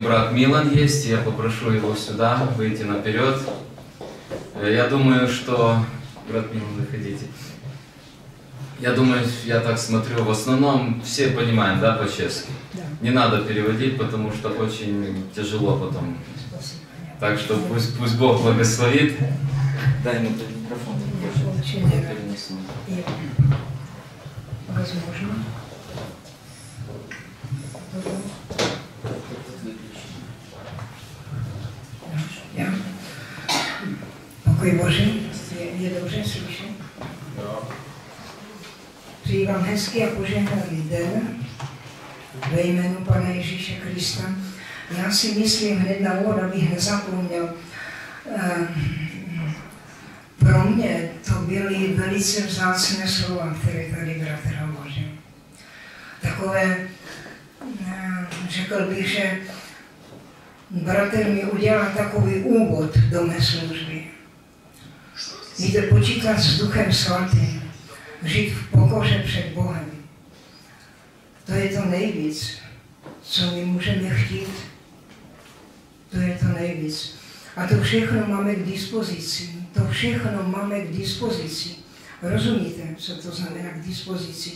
Брат Милан есть, я попрошу его сюда выйти наперед. Я думаю, что... Брат Милан, выходите. Я думаю, я так смотрю, в основном все понимаем, да, по-чешски? Да. Не надо переводить, потому что очень тяжело потом. Так что пусть Бог благословит. Дай ему микрофон. Возможно. Pokoj Boží, je dobře slyšet? Přeji vám hezký a požehnaný den ve jménu Pana Ježíše Krista. Já si myslím hned na úvod, abych nezapomněl. Pro mě to byly velice vzácné slova, které tady bratr hovořil. Takové, řekl bych, že bratr mi udělal takový úvod do mé služby. Víte, počítat s Duchem Svatým, žít v pokoře před Bohem. To je to nejvíc, co my můžeme chtít. To je to nejvíc. A to všechno máme k dispozici. To všechno máme k dispozici. Rozumíte, co to znamená k dispozici?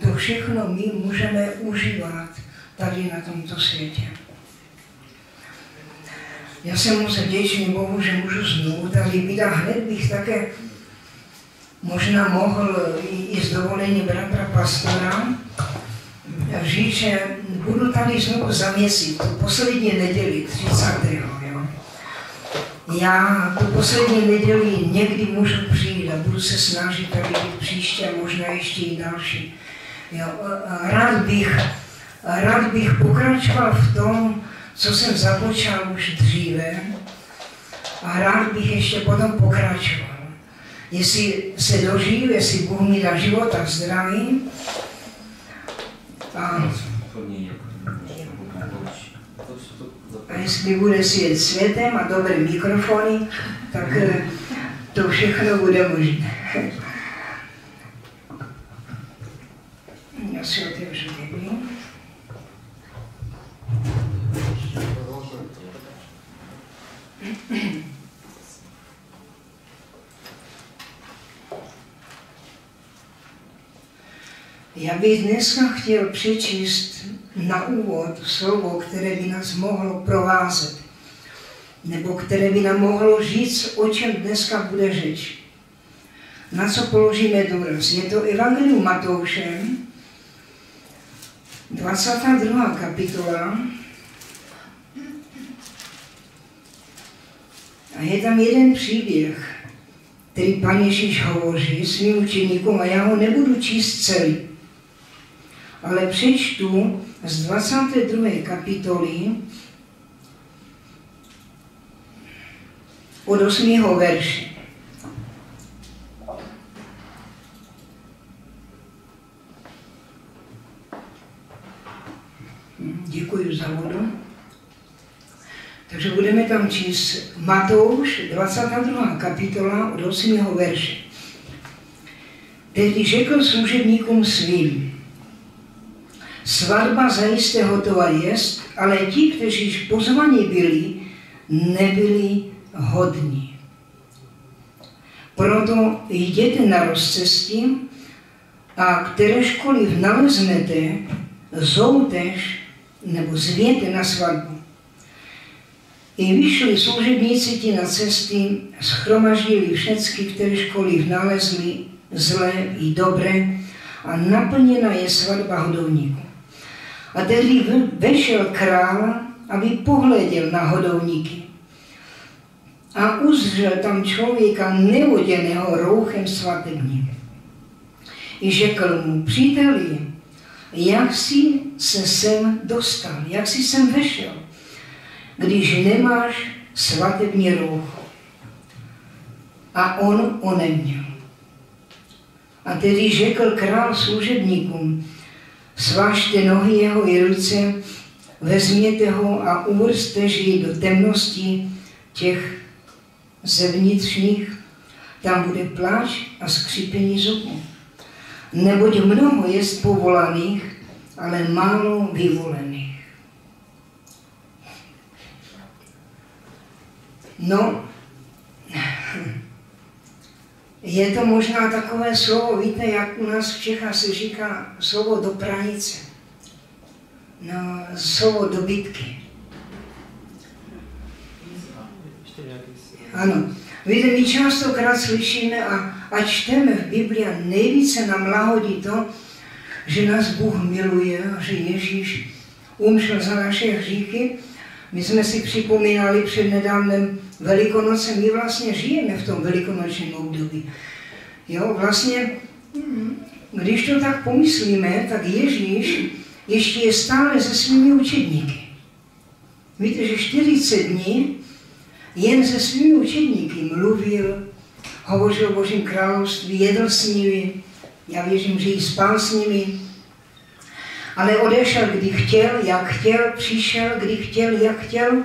To všechno my můžeme užívat tady na tomto světě. Já jsem moc vděčný Bohu, že můžu znovu tady být a hned bych také možná mohl i z dovolení bratra pastora říct, že budu tady znovu za měsíc, tu poslední neděli 30. Jo. Já tu poslední neděli někdy můžu přijít a budu se snažit tady být příště a možná ještě i další. Jo. Rád bych pokračoval v tom, co jsem započal už dříve, a rád bych ještě potom pokračoval. Jestli se dožiju, jestli Bůh mi dá život a zdraví, a jestli bude svět světem a dobré mikrofony, tak to všechno bude možné. Já si otevřu Biblii. Já bych dneska chtěl přečíst na úvod slovo, které by nás mohlo provázet, nebo které by nám mohlo říct, o čem dneska bude řeč. Na co položíme důraz. Je to Evangelium Matouše, 22. kapitola. A je tam jeden příběh, který Pán Ježíš hovoří svým učeníkům, a já ho nebudu číst celý, ale přečtu z 22. kapitoly od 8. verše. Děkuji za vodu. Takže budeme tam číst Matouš, 22. kapitola od 8. verše. Tehdy řekl služebníkům svým: svatba zajisté hotová jest, ale ti, kteří již pozvaní byli, nebyli hodní. Proto jděte na rozcestí a kteréžkoliv naleznete, zoutež nebo zvěte na svatbu. I vyšli služebníci ti na cesty, shromaždili všecky, kteréžkoliv nalezli, zlé i dobré, a naplněna je svatba hodovníků. A tehdy vešel král, aby pohleděl na hodovníky. A uzřel tam člověka neoděného rouchem svatebním. I řekl mu: příteli, jak jsi se sem dostal, jak jsi sem vešel, když nemáš svatební rouch? A on neměl. A tedy řekl král služebníkům: svážte nohy jeho i ruce, vezměte ho a uvrsťte jej do temnosti těch zevnitřních, tam bude pláč a skřípění zubů. Neboť mnoho jest povolaných, ale málo vyvolených. No, je to možná takové slovo, víte, jak u nás v Čechách se říká slovo do pranice. No, slovo dobytky. Ano. Víte, my častokrát slyšíme a čteme v Biblii a nejvíce nám lahodí to, že nás Bůh miluje a že Ježíš umřel za naše hříchy. My jsme si připomínali před nedávnem Velikonoce, my vlastně žijeme v tom velikonočním období. Jo, vlastně, když to tak pomyslíme, tak Ježíš ještě je stále se svými učedníky. Víte, že 40 dní jen se svými učedníky mluvil, hovořil o Božím království, jedl s nimi, já věřím, že i spal s nimi, ale odešel, kdy chtěl, jak chtěl, přišel, kdy chtěl, jak chtěl.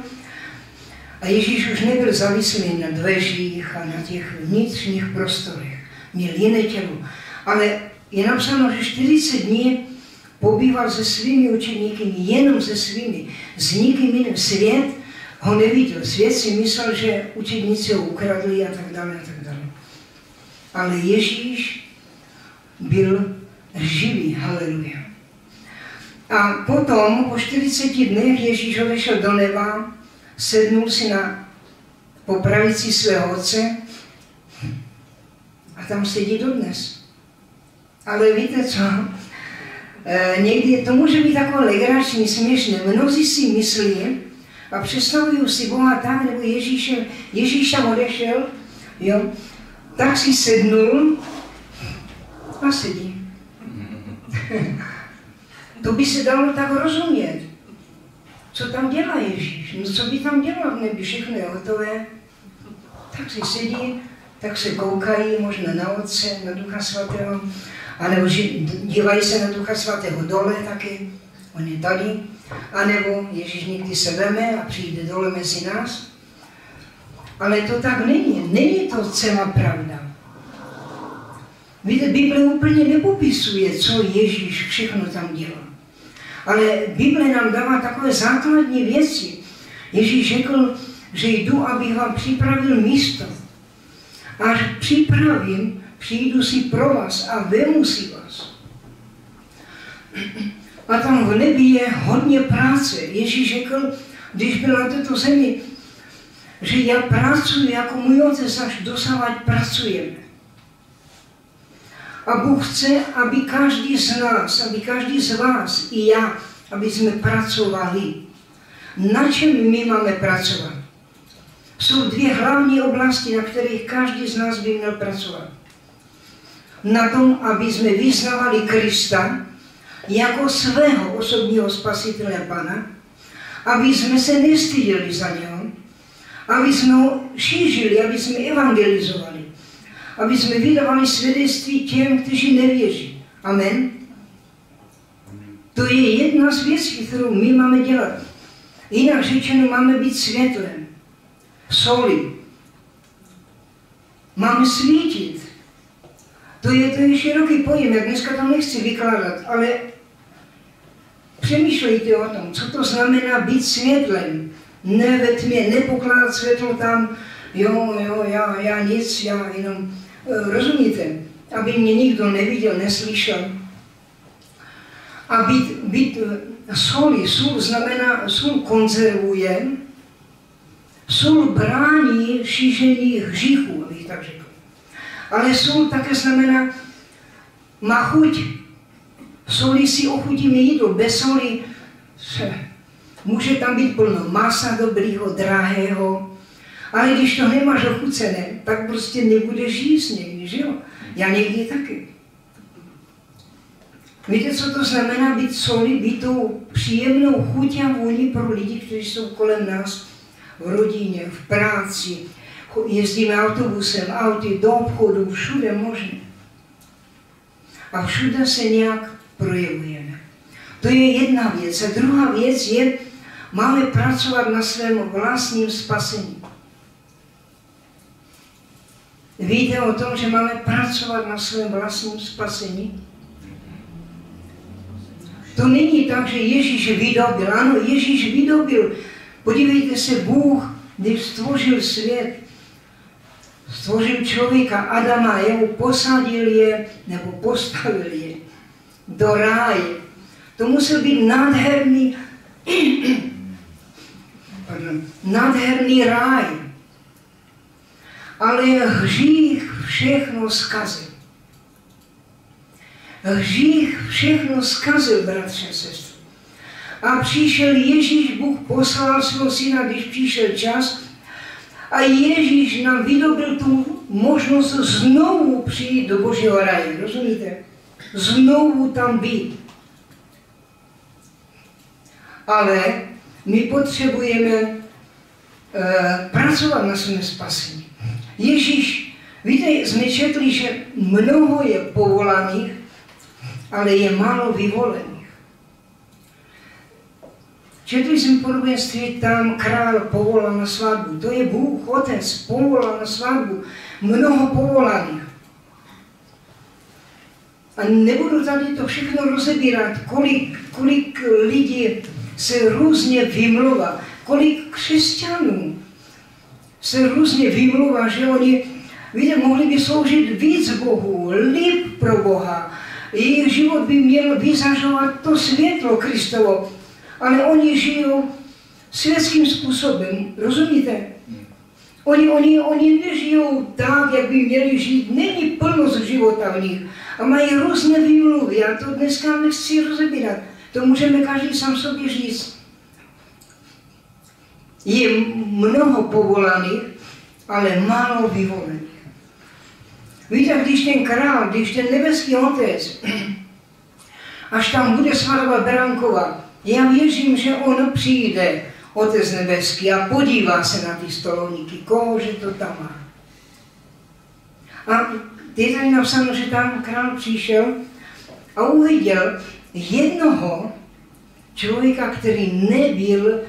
A Ježíš už nebyl závislý na dveřích a na těch vnitřních prostorech. Měl jiné tělo. Ale je napsáno, že 40 dní pobýval se svými učeníky, jenom se svými, s nikým jiným. Svět ho neviděl. Svět si myslel, že učedníci ho ukradli a tak dále, a tak dále. Ale Ježíš byl živý, haleluja. A potom, po 40 dnech, Ježíš odešel do neba, sednul si po pravici svého otce a tam sedí dodnes. Ale víte co? Někdy to může být takové legrační, směšné. Mnozí si myslí a představují si Boha tak, nebo Ježíš tam odešel, jo, tak si sednul a sedí. To by se dalo tak rozumět. Co tam dělá Ježíš? No co by tam dělal v nebi? Všechno je hotové. Tak si sedí, tak se koukají možná na Otce, na Ducha Svatého, anebo dívají se na Ducha Svatého dole taky, on je tady, anebo Ježíš někdy se veme a přijde dole mezi nás. Ale to tak není. Není to celá pravda. Víte, Bible úplně nepopisuje, co Ježíš všechno tam dělal. Ale Bible nám dává takové základní věci. Ježíš řekl, že jdu, abych vám připravil místo. Až připravím, přijdu si pro vás a vemu si vás. A tam v nebi je hodně práce. Ježíš řekl, když byl na této zemi, že já pracuji jako můj otec, až dosavať pracujeme. A Bůh chce, aby každý z nás, aby každý z vás i já, aby jsme pracovali. Na čem my máme pracovat? Jsou dvě hlavní oblasti, na kterých každý z nás by měl pracovat. Na tom, aby jsme vyznávali Krista jako svého osobního spasitele Pana, aby jsme se nestyděli za něho, aby jsme ho šířili, aby jsme evangelizovali, aby jsme vydávali svědectví těm, kteří nevěří. Amen. To je jedna z věcí, kterou my máme dělat. Jinak řečeno, máme být světlem, soli. Máme svítit. To je široký pojem, jak dneska tam nechci vykládat, ale přemýšlejte o tom, co to znamená být světlem. Ne ve tmě, nepokládat světlo tam, já nic, já jenom, rozumíte, aby mě nikdo neviděl, neslyšel. A být soli, sůl znamená, sůl konzervuje, sůl brání šíření hříchů, abych tak řekl. Ale sůl také znamená, má chuť. Soli si ochutíme jídlo, bez soli může tam být plno masa dobrýho, drahého, ale když to nemáš ochucené, tak prostě nebudeš jíst někdy, že jo? Já někdy taky. Víte, co to znamená být soli, být tou příjemnou chutí a vůni pro lidi, kteří jsou kolem nás, v rodině, v práci, jezdíme autobusem, auty, do obchodu, všude možné. A všude se nějak projevujeme. To je jedna věc. A druhá věc je, máme pracovat na svém vlastním spasení. Víte o tom, že máme pracovat na svém vlastním spasení? To není tak, že Ježíš vydobil. Ano, Ježíš vydobil. Podívejte se, Bůh když stvořil svět, stvořil člověka Adama a Evu, posadil je, nebo postavil je do ráje. To musel být nádherný ráj. Ale hřích všechno zkazil. Hřích všechno zkazil, bratře, sestry. A přišel Ježíš, Bůh poslal svého syna, když přišel čas, a Ježíš nám vydobil tu možnost znovu přijít do Božího ráje. Rozumíte? Znovu tam být. Ale my potřebujeme pracovat na svém spasení. Ježíš, víte, jsme četli, že mnoho je povolaných, ale je málo vyvolených. Četli jsme podobenství, tam král povolal na svatbu. To je Bůh, Otec, povolal na svatbu. Mnoho povolaných. A nebudu tady to všechno rozebírat, kolik lidí se různě vymlouvá, kolik křesťanů se různě vymlouvá, že oni, víte, mohli by sloužit víc Bohu, líp pro Boha. Jejich život by měl vyzařovat to světlo Kristovo. Ale oni žijou světským způsobem, rozumíte? Oni nežijou tak, jak by měli žít, není plnost života v nich. A mají různé výmluvy, já to dneska nechci rozebírat. To můžeme každý sám sobě říct. Je mnoho povolaných, ale málo vyvolených. Víte, když ten král, když ten nebeský Otec, až tam bude svatba Beránkova, já věřím, že on přijde, Otec nebeský, a podívá se na ty stolovníky, kohože to tam má. A je tady napsáno, že tam král přišel a uviděl jednoho člověka, který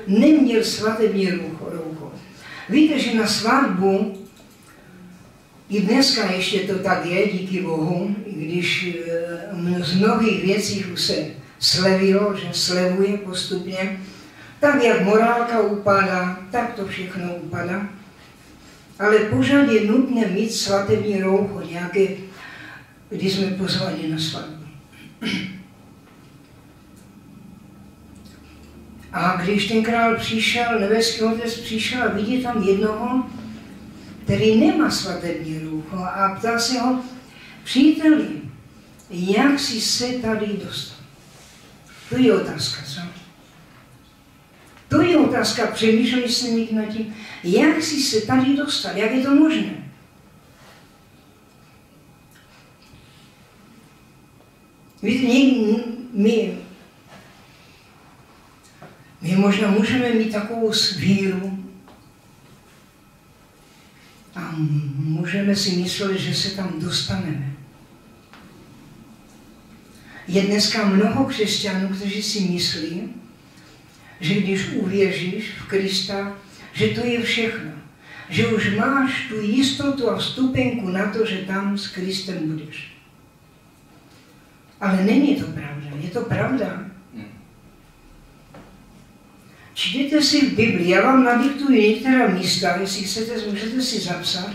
neměl svatební roucho. Víte, že na svatbu, i dneska ještě to tak je, díky Bohu, i když z mnohých věcí už se slevilo, že slevuje postupně, tak jak morálka upadá, tak to všechno upadá. Ale pořád je nutné mít svatební roucho, nějaké, když jsme pozvaní na svatbu. A když ten král přišel, nebeský Otec přišel a vidí tam jednoho, který nemá svatební roucho, a ptá se ho, příteli, jak jsi se tady dostal? To je otázka, co? To je otázka, přemýšleli jste někdy nad tím, jak jsi se tady dostal, jak je to možné? Víte, my možná můžeme mít takovou víru a můžeme si myslet, že se tam dostaneme. Je dneska mnoho křesťanů, kteří si myslí, že když uvěříš v Krista, že to je všechno. Že už máš tu jistotu a vstupenku na to, že tam s Kristem budeš. Ale není to pravda. Je to pravda. Čtěte si v Biblii, já vám nadiktuji některá místa, jestli chcete, můžete si zapsat.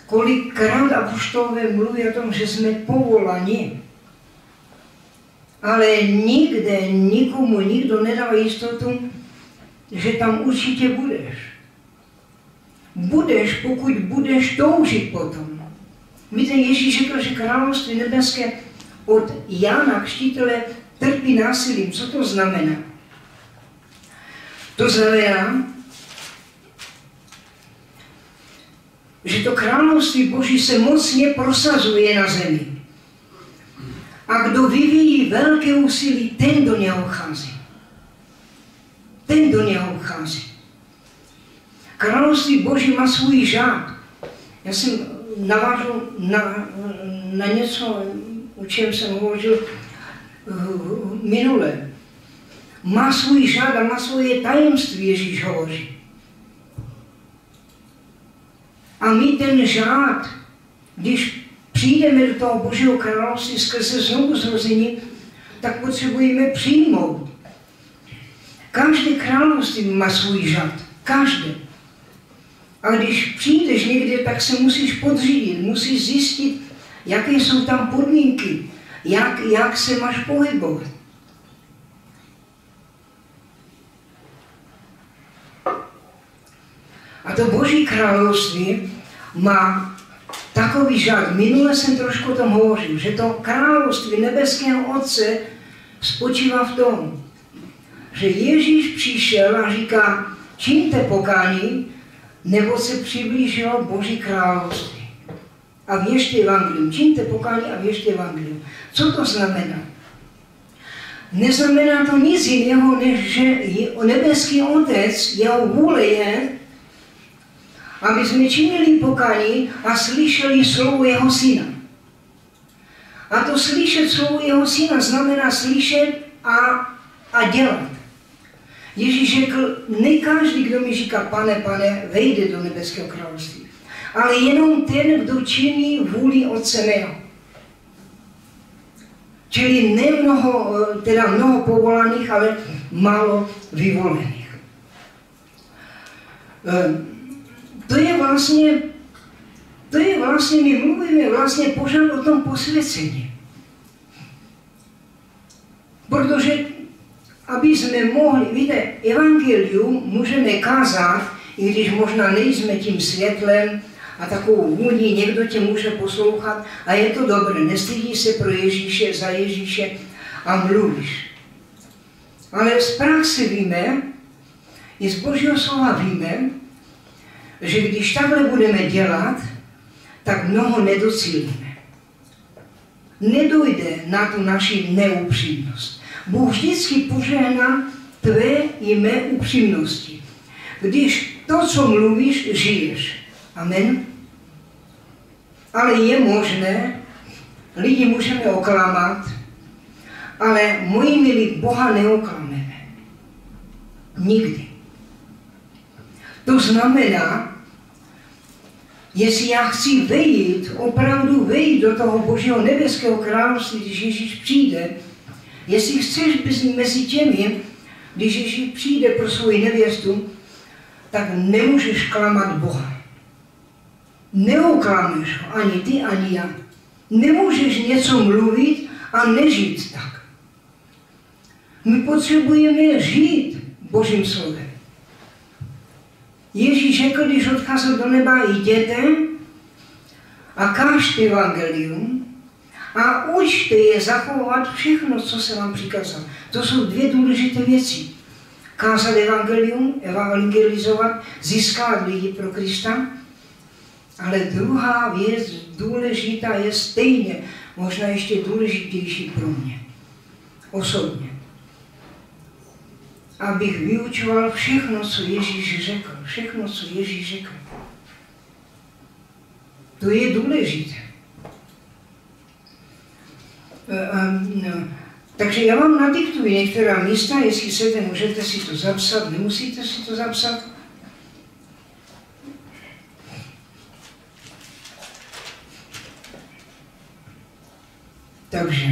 Kolikrát apoštolové mluví o tom, že jsme povoláni. Ale nikdo nedává jistotu, že tam určitě budeš. Budeš, pokud budeš toužit potom. Víte, Ježíš řekl, že království nebeské od Jana Křtitele trpí násilím. Co to znamená? To znamená, že to království Boží se mocně prosazuje na zemi. A kdo vyvíjí velké úsilí, ten do něho vchází. Ten do něho vchází. Království Boží má svůj řád. Já jsem navážu na něco, o čem jsem hovořil minule. Má svůj řád a má svoje tajemství, Ježíš hovoří. A my ten řád, když přijdeme do toho Božího království skrze znovuzrození, tak potřebujeme přijmout. Každé království má svůj řád. Každé. A když přijdeš někde, tak se musíš podřídit, musíš zjistit, jaké jsou tam podmínky, jak se máš pohybovat. A to Boží království má takový řád. Minule jsem trošku o tom hovořil, že to království nebeského Otce spočívá v tom, že Ježíš přišel a říká, čiňte pokání, nebo se přiblížilo Boží království. A věřte evangelium. Čiňte pokání a věřte evangelium. Co to znamená? Neznamená to nic jiného, než že nebeský Otec, jeho vůle je, aby jsme činili pokání a slyšeli slovo jeho syna. A to slyšet slovo jeho syna znamená slyšet a dělat. Ježíš řekl, ne každý, kdo mi říká, pane, pane, vejde do nebeského království. Ale jenom ten, kdo činí vůli Otce mého. Čili ne mnoho povolaných, ale málo vyvolených. To je vlastně, my mluvíme vlastně pořád o tom posvěcení. Protože, aby jsme mohli, víte, evangelium můžeme kázat, i když možná nejsme tím světlem a takovou vůni, někdo tě může poslouchat a je to dobré, nestydíš se pro Ježíše, za Ježíše a mluvíš. Ale z praxe víme, i z Božího slova víme, že když takhle budeme dělat, tak mnoho nedocílíme. Nedojde na tu naši neupřímnost. Bůh vždycky požehná tvé i mé upřímnosti. Když to, co mluvíš, žiješ. Amen. Ale je možné, lidi můžeme oklamat, ale moji milí, Boha neoklameme. Nikdy. To znamená, jestli já chci opravdu vejít do toho Božího nebeského království, když Ježíš přijde, jestli chceš být mezi těmi, když Ježíš přijde pro svou nevěstu, tak nemůžeš klamat Boha. Neoklameš ho, ani ty, ani já. Nemůžeš něco mluvit a nežít tak. My potřebujeme žít Božím slovem. Ježíš řekl, když odcházel do neba, jděte a kažte evangelium a učte je zachovat všechno, co se vám přikázal. To jsou dvě důležité věci. Kázat evangelium, evangelizovat, získat lidi pro Krista, ale druhá věc důležitá je stejně, možná ještě důležitější pro mě, osobně. Abych vyučoval všechno, co Ježíš řekl. Všechno, co Ježíš řekl. To je důležité. Takže já vám nadiktuji některá místa, jestli chcete, můžete si to zapsat, nemusíte si to zapsat. Takže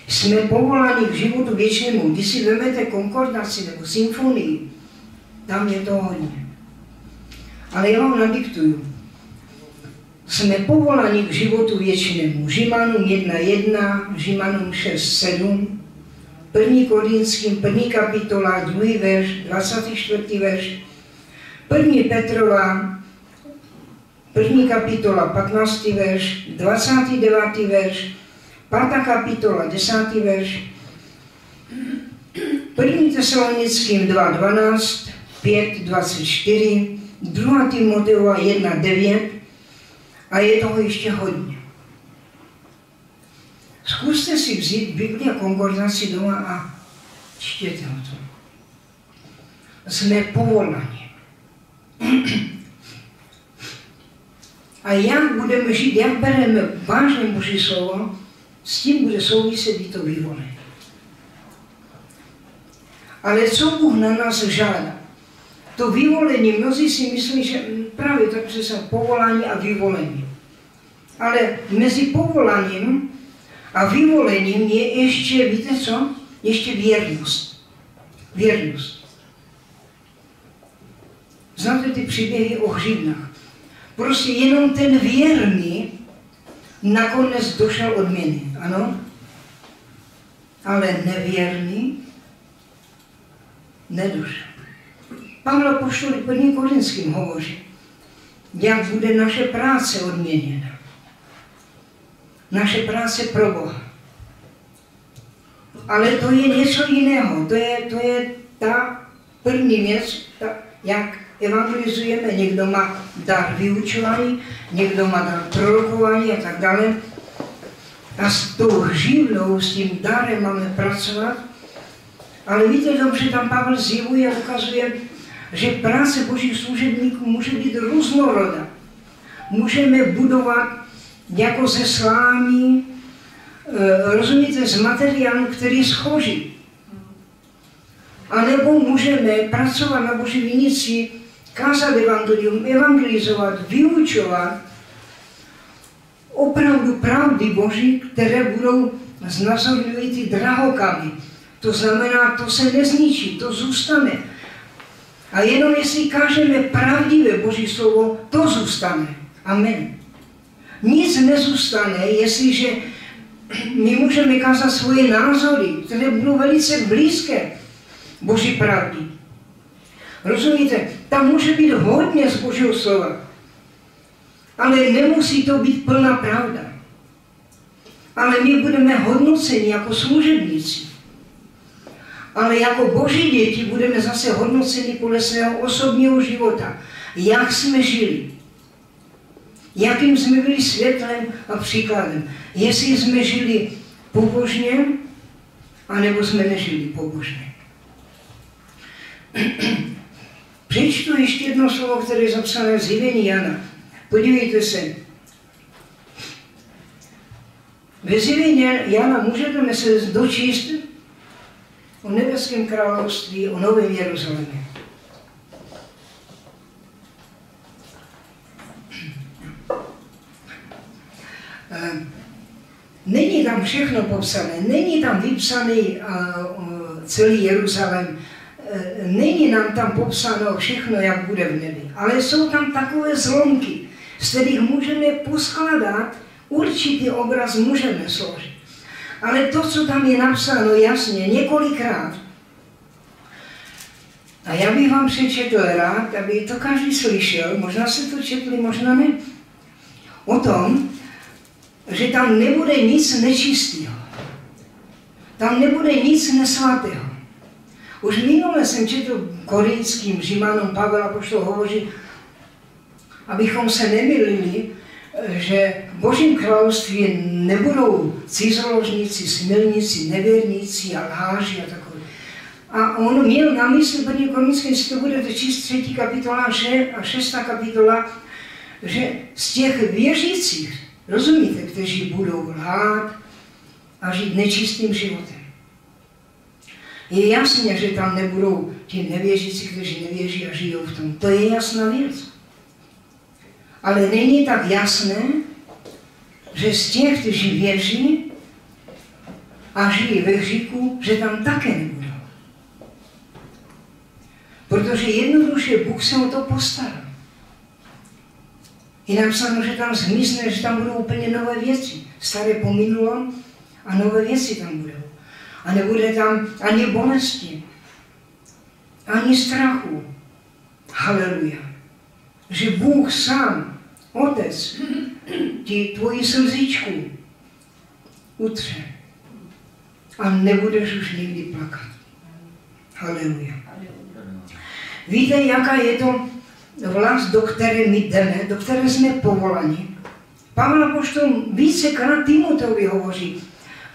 jsme povoláni k životu věčnému. Když si vezmete konkordaci nebo symfonii, tam je to hodně. Ale já vám nadiktuju. Jsme povoláni k životu věčnému. Římanům 1.1, Římanům 6.7, 1. Korinským 1. kapitola, 2. verš, 24. verš, 1. Petrova, 1. kapitola, 15. verš, 29. verš, 5. kapitola, 10. verš, 1. Tesalonickým 2.12, 5.24, 2. Timoteova 1.9 a je toho ještě hodně. Zkuste si vzít Bibli a konkordaci doma a čtěte o tom. Jsme povoláni. A jak budeme žít, jak bereme vážně Boží slovo, s tím bude souviset i to vyvolení. Ale co Bůh na nás žádá? To vyvolení, mnozí si myslí, že právě tak přesně povolání a vyvolení. Ale mezi povoláním a vyvolením je ještě, víte co? Ještě věrnost. věrnost. Znáte ty příběhy o hřivnách. Prostě jenom ten věrný nakonec došel odměny, ano? Ale nevěrný nedošel. Pavel apoštol v 1. Korinským hovoří, jak bude naše práce odměněna. Naše práce pro Boha. Ale to je něco jiného. To je ta první věc, jak evangelizujeme. Někdo má dar vyučování, někdo má dar prorokování a tak dále. A s tou hřivnou, s tím darem máme pracovat. Ale víte dobře, tam Pavel zjevuje a ukazuje, že práce božích služebníků může být různorodá. Můžeme budovat jako ze slámy, rozumíte, z materiálu, který schoří. A nebo můžeme pracovat na boží vinici, kázat evangelium, evangelizovat, vyučovat opravdu pravdy boží, které budou znázorňují ty drahokamy. To znamená, to se nezničí, to zůstane. A jenom jestli kážeme pravdivé boží slovo, to zůstane. Amen. Nic nezůstane, jestliže my můžeme kázat svoje názory, které budou velice blízké boží pravdy. Rozumíte? Tam může být hodně z božího slova, ale nemusí to být plná pravda. Ale my budeme hodnoceni jako služebníci. Ale jako boží děti budeme zase hodnoceni podle svého osobního života. Jak jsme žili. Jakým jsme byli světlem a příkladem. Jestli jsme žili pobožně, anebo jsme nežili pobožně. Přečtu ještě jedno slovo, které je zapsané v zjevení Jana. Podívejte se. Ve zjevení Jana můžete se dočíst o nebeském království, o Novém Jeruzalémě. Není tam všechno popsané, není tam vypsaný celý Jeruzalém, není nám tam popsáno všechno, jak bude v nebi, ale jsou tam takové zlomky, z kterých můžeme poskládat určitý obraz, můžeme složit. Ale to, co tam je napsáno jasně, několikrát, a já bych vám přečetl rád, aby to každý slyšel, možná se to četli, možná ne, o tom, že tam nebude nic nečistého. Tam nebude nic nesvatého. Už minule jsem četl korinským Římanům, Pavel apoštol hovoří, abychom se nemylili, že v Božím království nebudou cizoložníci, smilníci, nevěrníci a lháři a takové. A on měl na mysli, první korinským, si to budete číst 3. kapitola a 6. kapitola, že z těch věřících, rozumíte, kteří budou lhát a žít nečistým životem. Je jasné, že tam nebudou ti nevěřící, kteří nevěří a žijou v tom. To je jasná věc. Ale není tak jasné, že z těch, kteří věří a žijí ve hříchu, že tam také nebudou. Protože jednoduše Bůh se o to postará. Je napsáno, že tam zmizne, že tam budou úplně nové věci. Staré pominulo a nové věci tam budou. A nebude tam ani bolesti, ani strachu. Haleluja. Že Bůh sám, Otec, ti tvoji slzičku utře. A nebudeš už nikdy plakat. Haleluja. Víte, jaká je to vlast, do které my jdeme, do které jsme povolani? Pavel apoštol vícekrát Timoteovi hovoří,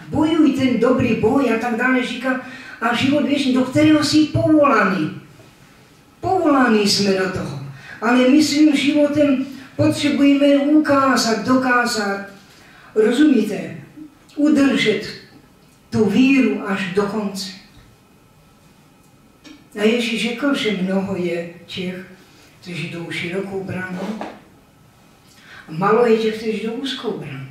bojuj ten dobrý boj a tak dále, říká, a život věčný, do kterého jsi povolaný. Povolaný jsme do toho. Ale my svým životem potřebujeme ukázat, dokázat, rozumíte, udržet tu víru až do konce. A Ježíš řekl, že mnoho je těch, kteří jdou širokou bránou, a málo je těch, kteří jdou úzkou bránou.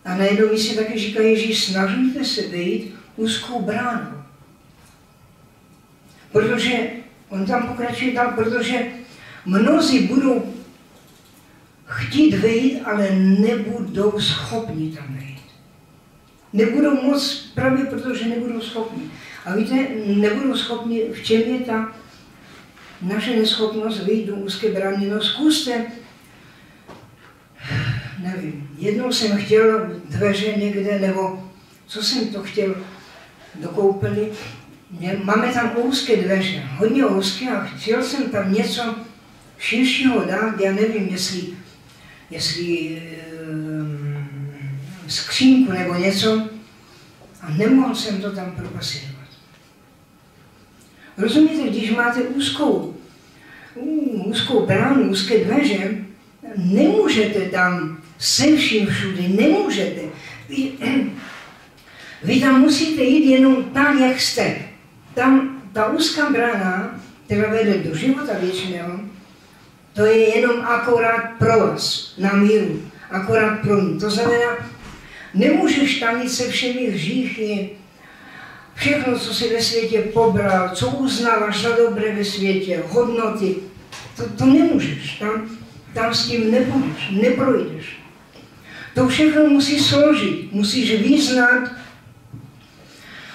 A najednou mi si taky říká Ježíš, snažíte se vejít úzkou bránou. Protože, on tam pokračuje dál, protože mnozí budou chtít vejít, ale nebudou schopni tam vejít. Nebudou moc právě protože nebudou schopni. A víte, nebudou schopni, v čem je ta naše neschopnost vyjít do úzké brány? No zkuste, nevím, jednou jsem chtěl dveře někde, nebo co jsem to chtěl do koupely. Máme tam úzké dveře, hodně úzké a chtěl jsem tam něco širšího dát, já nevím, jestli skřínku nebo něco a nemohl jsem to tam propasírovat. Rozumíte, když máte úzkou bránu, úzké dveře, nemůžete tam se vším všude, nemůžete. Vy tam musíte jít jenom tak, jak jste. Tam ta úzká brána, která vede do života věčného, to je jenom akorát pro vás, na míru, akorát pro mě. To znamená, nemůžeš tam jít se všemi hříchy, všechno, co si ve světě pobral, co uznáváš za dobré ve světě, hodnoty, to nemůžeš, tam s tím nebudeš, neprojdeš. To všechno musíš složit, musíš vyznat,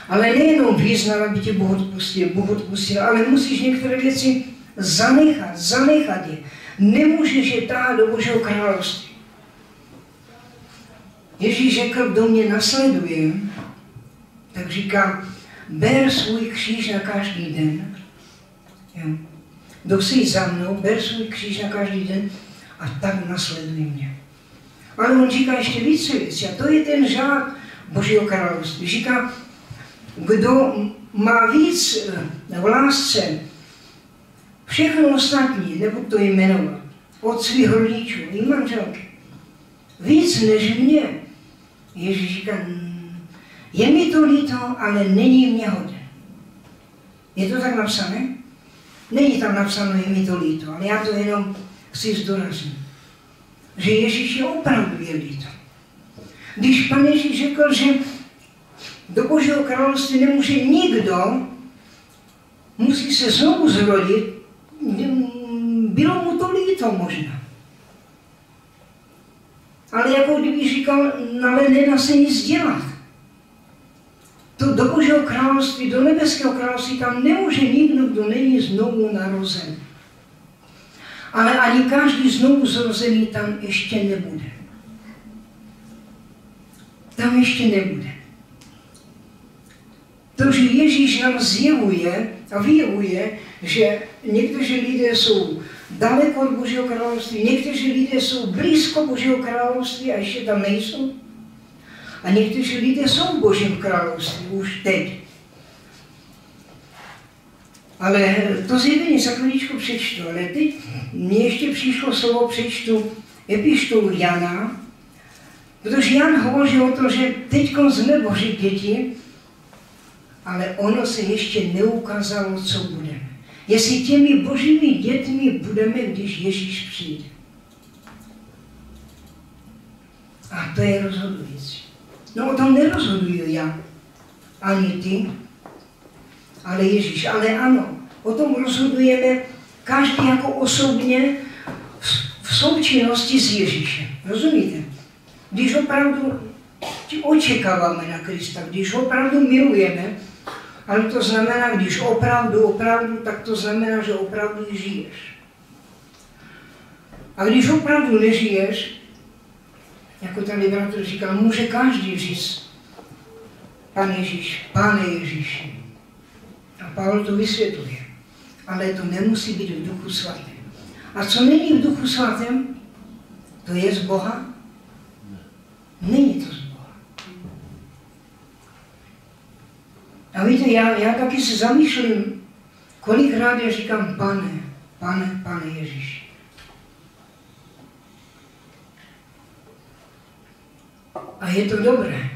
ale nejenom vyznat, aby tě Bůh odpustil, ale musíš některé věci zanechat je. Nemůžeš je tahat do Božího království. Ježíš řekl, kdo mě nasleduje, tak říká, ber svůj kříž na každý den. Jo. Kdo jsi za mnou, ber svůj kříž na každý den a tak nasleduj mě. Ale on říká ještě více věcí a to je ten řád Božího království. Říká, kdo má víc v lásce, všechno ostatní, nebudu to jmenovat, od svých rodičů i manželky, víc než mě. Ježíš říká, je mi to líto, ale není mě hoden. Je to tak napsané? Není tam napsáno, je mi to líto, ale já to jenom chci zdůraznit. Že Ježíš je opravdu je líto. Když Pan Ježíš řekl, že do Božího království nemůže nikdo, musí se znovu zrodit, bylo mu to líto možná. Ale jako kdyby říkal, ale nedá se nic dělat. To do Božího království, do nebeského království, tam nemůže nikdo, kdo není znovu narozen. Ale ani každý znovu zrozený tam ještě nebude. Tam ještě nebude. To, že Ježíš nám zjevuje a vyjevuje, že někteří lidé jsou daleko od Božího království, někteří lidé jsou blízko Božího království a ještě tam nejsou. A někteří lidé jsou v Božím království už teď. Ale to zjevení za chviličku přečtu, ale teď mně ještě přišlo slovo, přečtu epištolu Jana, protože Jan hovoří o tom, že teď jsme Boží děti, ale ono se ještě neukázalo, co budeme. Jestli těmi Božími dětmi budeme, když Ježíš přijde. A to je rozhodující. No o tom nerozhoduju já, ani ty, ale Ježíš. Ale ano, o tom rozhodujeme každý jako osobně v součinnosti s Ježíšem. Rozumíte? Když opravdu očekáváme na Krista, když opravdu milujeme, ale to znamená, když opravdu, tak to znamená, že opravdu žiješ. A když opravdu nežiješ, jako tady bratr říkal, může každý říct, Pane Ježíši. A Pavel to vysvětluje. Ale to nemusí být v Duchu Svatém. A co není v Duchu Svatém, to je z Boha? Není to z Boha. A víte, já taky se zamýšlím, kolikrát já říkám, Pane Ježíši. A je to dobré.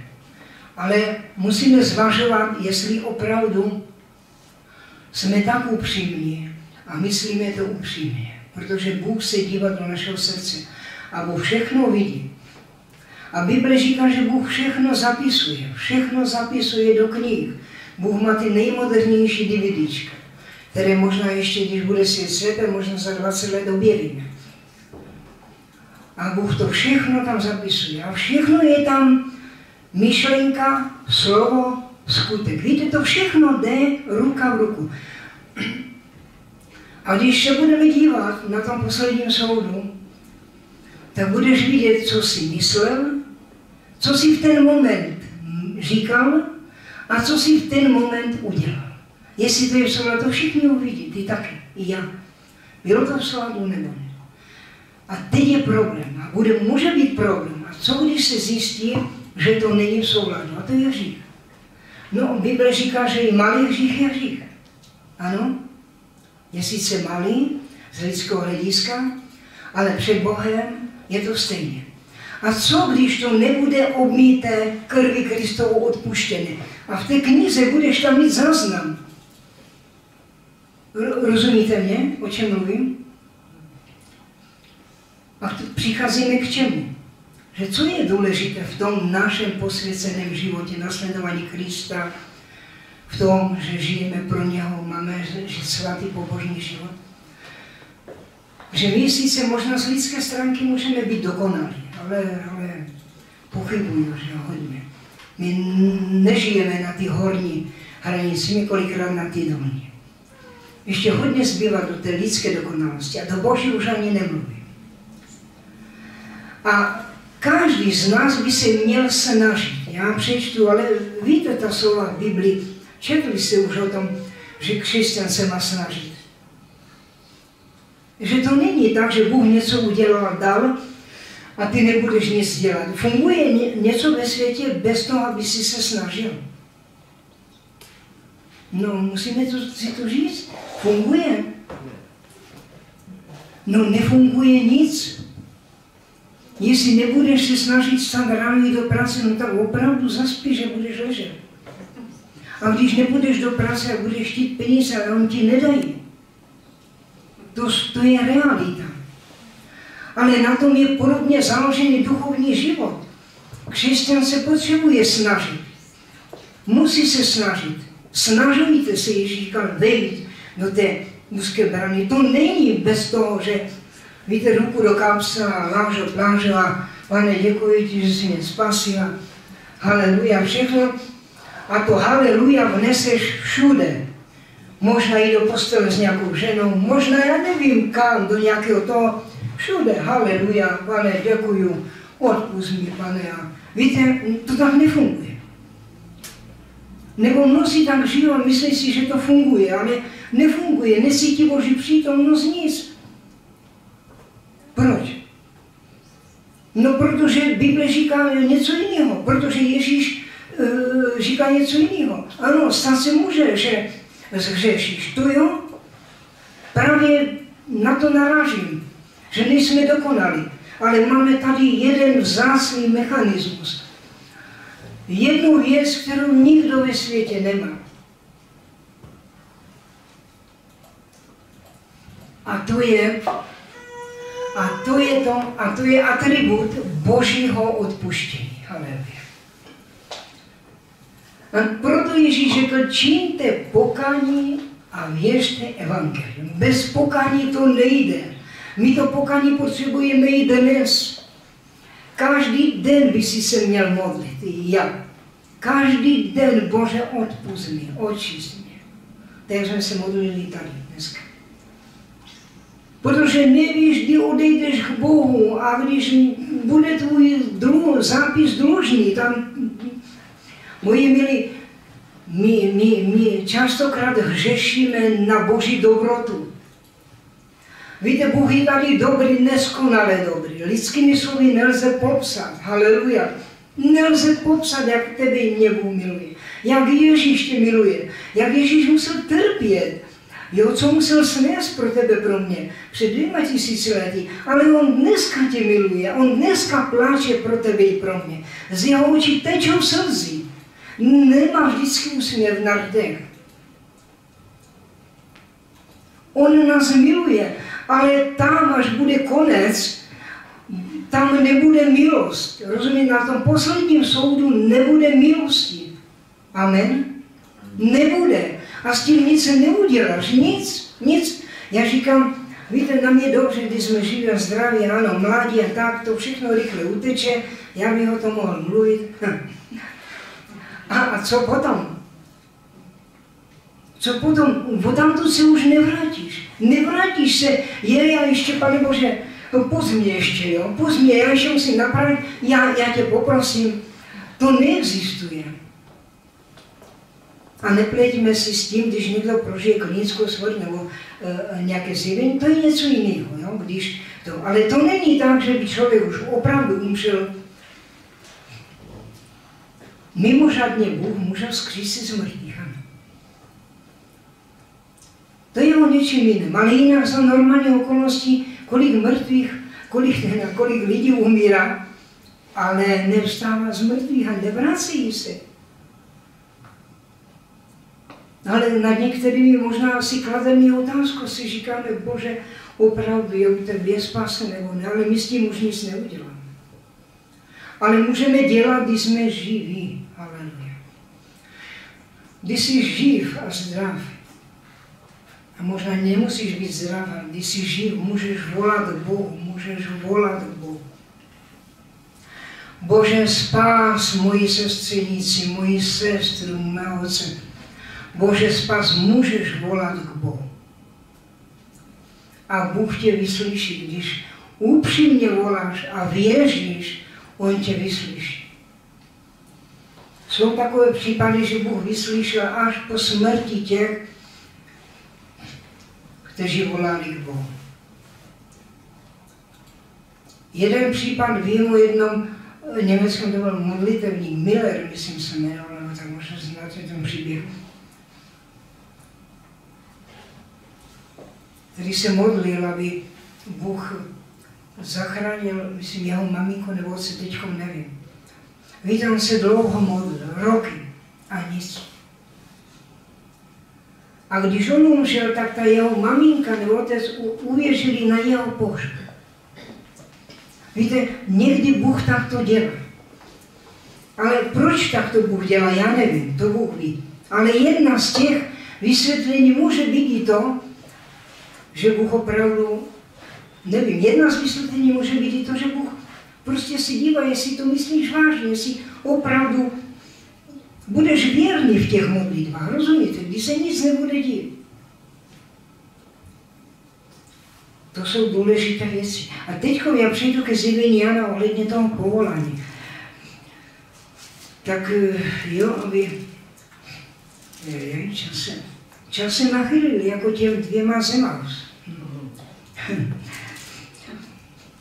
Ale musíme zvažovat, jestli opravdu jsme tak upřímní a myslíme to upřímně. Protože Bůh se dívá do našeho srdce a Bůh všechno vidí. A Bible říká, že Bůh všechno zapisuje do knih. Bůh má ty nejmodernější DVDčka. které možná ještě, když bude svět světem, možná za 20 let objevíme. A Bůh to všechno tam zapisuje. A všechno je tam myšlenka, slovo, skutek. Víte, to všechno jde ruka v ruku. A když se budeme dívat na tom posledním soudu, tak budeš vidět, co jsi myslel, co jsi v ten moment říkal a co jsi v ten moment udělal. Jestli to je v souladu, to všichni uvidí, ty taky, i já. Bylo to v souladu nebo ne? A teď je problém. A může být problém. A co když se zjistí, že to není v souladu? A to je hřích. No, Bible říká, že i malý hřích je hřích. Ano? Je sice malý z lidského hlediska, ale před Bohem je to stejně. A co když to nebude obmíté krvi Kristovou odpuštěné? A v té knize budeš tam mít záznam. Rozumíte mě, o čem mluvím? A přicházíme k čemu? Že co je důležité v tom našem posvěceném životě, nasledování Krista, v tom, že žijeme pro něho, máme že svatý pobožný život? Že my sice možná z lidské stránky můžeme být dokonalí, ale pochybuju, že hodně. My nežijeme na ty horní hranici, my kolikrát na ty dolní. Ještě hodně zbývá do té lidské dokonalosti a do Boží už ani nemluví. A každý z nás by se měl snažit. Já přečtu, ale víte ta slova v Biblii, četli jste už o tom, že křesťan se má snažit. Že to není tak, že Bůh něco udělal a dal a ty nebudeš nic dělat. Funguje něco ve světě bez toho, aby si se snažil. No, musíme si to říct. Funguje. No, nefunguje nic. Jestli nebudeš se snažit stát ráno jít do práce, no tak opravdu zaspíš, že budeš ležet. A když nebudeš do práce a budeš chtít peníze, ale on ti nedají. To je realita. Ale na tom je podobně založený duchovní život. Křesťan se potřebuje snažit. Musí se snažit. Snažujte se, Ježíš říkal, vejít do té úzké brány. To není bez toho, že víte, ruku do kapsa a lážo, plážo a Pane, děkuji ti, že jsi mě spasil a haleluja, všechno. A to haleluja vneseš všude. Možná i do postele s nějakou ženou, možná, já nevím kam, do nějakého toho, všude, haleluja, Pane, děkuju, odpusť mi, Pane. A víte, to tak nefunguje. Nebo mnozí tak žijou a myslí si, že to funguje, ale nefunguje, necítí Boží přítomnost, nic. Proč? No, protože Bible říká něco jiného, protože Ježíš říká něco jiného. Ano, stát se může, že zhřešíš, to jo. Právě na to narážím, že nejsme dokonali, ale máme tady jeden vzácný mechanismus. Jednu věc, kterou nikdo ve světě nemá. A to je atribut Božího odpuštění. Haleluja. A proto Ježíš řekl, čiňte pokání a věřte evangelium. Bez pokání to nejde. My to pokání potřebujeme i dnes. Každý den by si se měl modlit, i já. Každý den, Bože, odpusť mi, očist mě. Tak jsme se modlili tady dneska. Protože nevíš, kdy odejdeš k Bohu a když bude tvůj zápis dlužný, tam, moji milí, my častokrát hřešíme na Boží dobrotu. Víte, Bůh je tady dobrý, neskonale dobrý. Lidskými slovy nelze popsat. Haleluja. Nelze popsat, jak tebe i mě Bůh miluje. Jak Ježíš tě miluje. Jak Ježíš musel trpět. Jo, co musel snést pro tebe, pro mě. Před 2000 lety. Ale on dneska tě miluje. On dneska pláče pro tebe i pro mě. Z jeho očí tečou slzy. Nemá vždycky úsměv na rdech. On nás miluje. Ale tam, až bude konec, tam nebude milost. Rozumíte, na tom posledním soudu nebude milosti. Amen? Nebude. A s tím nic neuděláš, nic. Já říkám, víte, nám je dobře, když jsme živí a zdraví, ano, mladí a tak, to všechno rychle uteče, já bych o tom mohl mluvit. A co potom? Co potom? Odtamtud se už nevrátíš. Nevrátíš se, já ještě, Pane Bože, pust mě ještě, jo, pust mě, já ještě musím napravit, já tě poprosím. To neexistuje. A nepletíme si s tím, když někdo prožije klinickou smrt nebo nějaké zjevení, to je něco jiného, jo, když to. Ale to není tak, že by člověk už opravdu umřel. Mimořádně Bůh může vzkřísit z mrtvých. To je o něčem jiném, ale jinak za normální okolnosti, kolik mrtvých, kolik lidí umírá, ale nevstává z mrtvých a nevrací se. Ale nad některými možná si klademe otázku, si říkáme, Bože, opravdu je u tebe spáse nebo ne, ale my s tím už nic neuděláme. Ale můžeme dělat, když jsme živí. Haleluja. Když jsi živ a zdrav, a možná nemusíš být zdrav, ale když jsi živ, můžeš volat k Bohu, Bože, spás moji sestřenici, moji sestru, mého otce. Bože, spás, můžeš volat k Bohu. A Bůh tě vyslyší, když upřímně voláš a věříš, on tě vyslyší. Jsou takové případy, že Bůh vyslyšel až po smrti těch, kteří volali k Bohu. Jeden případ vím o jednom německém, to byl modlitevník, Miller, myslím se jmenoval, nebo tak možná znáte ten příběh, který se modlil, aby Bůh zachránil, myslím, jeho maminku nebo otce, teďkom nevím. Víte, on se dlouho modlil, roky a nic. A když on umřel, tak ta jeho maminka nebo otec uvěřili na jeho pohřeb. Víte, někdy Bůh takto dělá. Ale proč takto Bůh dělá, já nevím, to Bůh ví. Ale jedna z těch vysvětlení může být i to, že Bůh opravdu, nevím, jedna z vysvětlení může být i to, že Bůh prostě si dívá, jestli to myslíš vážně, jestli opravdu budeš věrný v těch modlitbách, rozumíte, když se nic nebude dít. To jsou důležité věci. A teď já přijdu ke zjevení Jana ohledně toho povolání. Tak jo, aby čas se nachylil jako těm 2 Zemaus.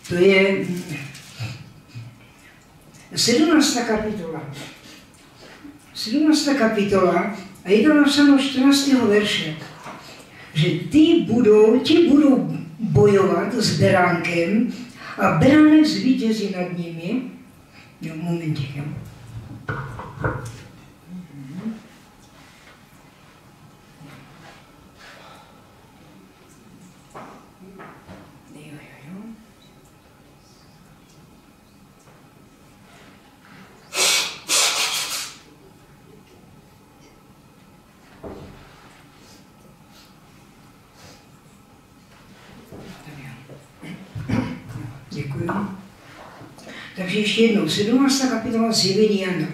To je 17. kapitola. 17. kapitola a je to napsáno 14. verše, že ti budou bojovat s beránkem a beránek zvítězí nad nimi. Jo, momentě, jo. Děkuji. Takže ještě jednou, 17. kapitola zjevení Jana.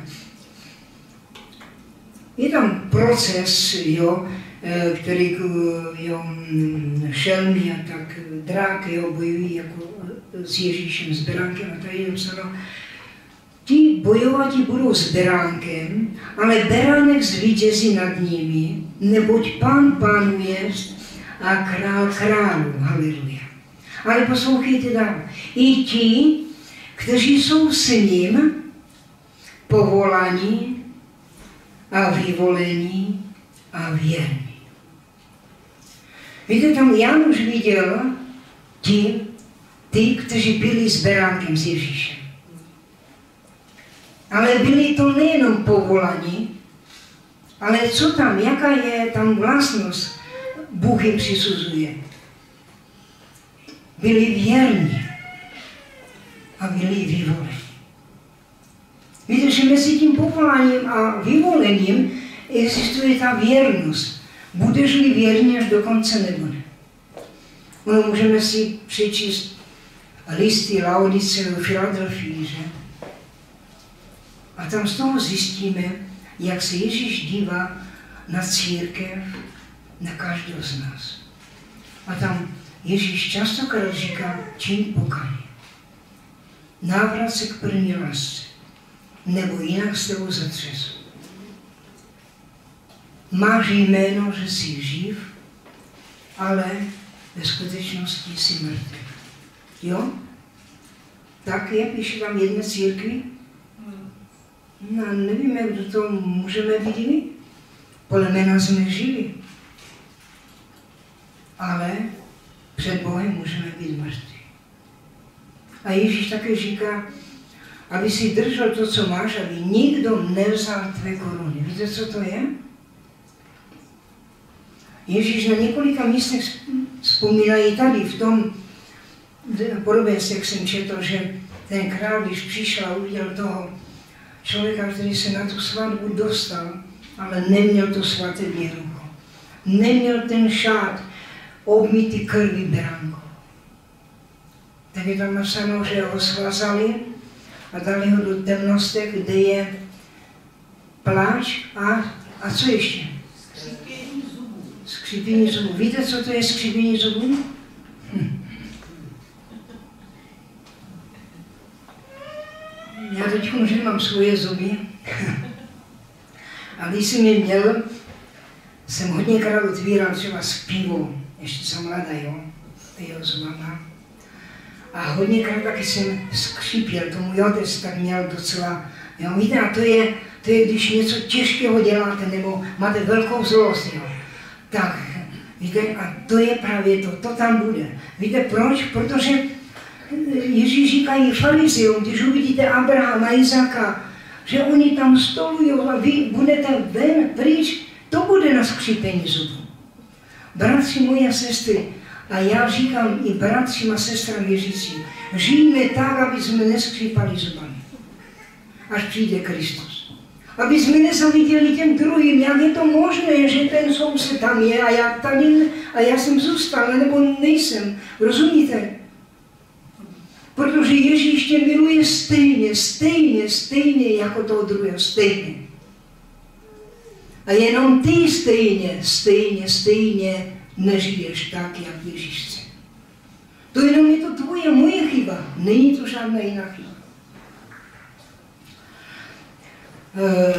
Je tam proces, jo, který jo, šelmy a tak dráky jo, bojují jako s Ježíšem, s beránkem a tady je napsáno, ti bojovati budou s beránkem, ale beránek zvítězí nad nimi, neboť Pán pánuje a král králu. Haleluja. Ale poslouchejte dál. I ti, kteří jsou s ním povolaní a vyvolení a věrní. Víte, tam Jan už viděl ty, kteří byli s beránkem, s Ježíšem. Ale byli to nejenom povolaní, ale co tam, jaká je tam vlastnost Bůh jim přisuzuje. Byli věrní a byli vyvoleni. Víte, že mezi tím povoláním a vyvolením existuje ta věrnost. Budeš-li věrný až do konce, nebude. Ono můžeme si přečíst listy Laodiceu, Filadelfii, že? A tam z toho zjistíme, jak se Ježíš dívá na církev, na každého z nás. A tam Ježíš častokrát říká, čin pokání. Návrat se k první lásce, nebo jinak s tebou zatřesu. Máš jméno, že jsi živ, ale ve skutečnosti jsi mrtvý. Jo? Tak je, píše tam jedné církvi. No, nevíme, kdo to můžeme být my. Podle jména jsme živi. Ale před Bohem můžeme být mrtví. A Ježíš také říká, aby si držel to, co máš, aby nikdo nevzal tvé koruny. Víte, co to je? Ježíš na několika místech vzpomíná i tady v tom podobenství, jak jsem četl, že ten král, když přišel a uviděl toho člověka, který se na tu svatbu dostal, ale neměl to svaté věrunko. Neměl ten šát obmytý krví beránkou. Tak je tam napsáno, že ho svazali a dali ho do temnosti, kde je pláč a co ještě? Skřípění zubů. Víte, co to je skřípění zubů? Já teď už nemám svoje zuby. A když jsem je měl, jsem hodněkrát otvíral třeba s pivou. Ještě jsem mladá, jo, jeho zubama. A hodněkrát taky jsem skřípěl, to můj otec tak měl docela. Jo, víte, a to je, když něco těžkého děláte, nebo máte velkou zlost, jo. Tak, víte, a to je právě to tam bude. Víte proč? Protože Ježíš říká i farizeům, když uvidíte Abrahama, Izáka, že oni tam stolují a vy budete ven, pryč, to bude na skřípení zubů. Bratři moji a sestry, a já říkám i bratřím a sestrám věřícím, žijeme tak, aby jsme neskřípali zubami, až přijde Kristus. Aby jsme nezaviděli těm druhým, jak je to možné, že ten soused tam je a já tady, a já jsem zůstal, nebo nejsem. Rozumíte? Protože Ježíš tě miluje stejně jako toho druhého, stejně. A jenom ty stejně nežiješ tak, jak Ježíš chce. To jenom je to tvoje, moje chyba. Není to žádná jiná chyba.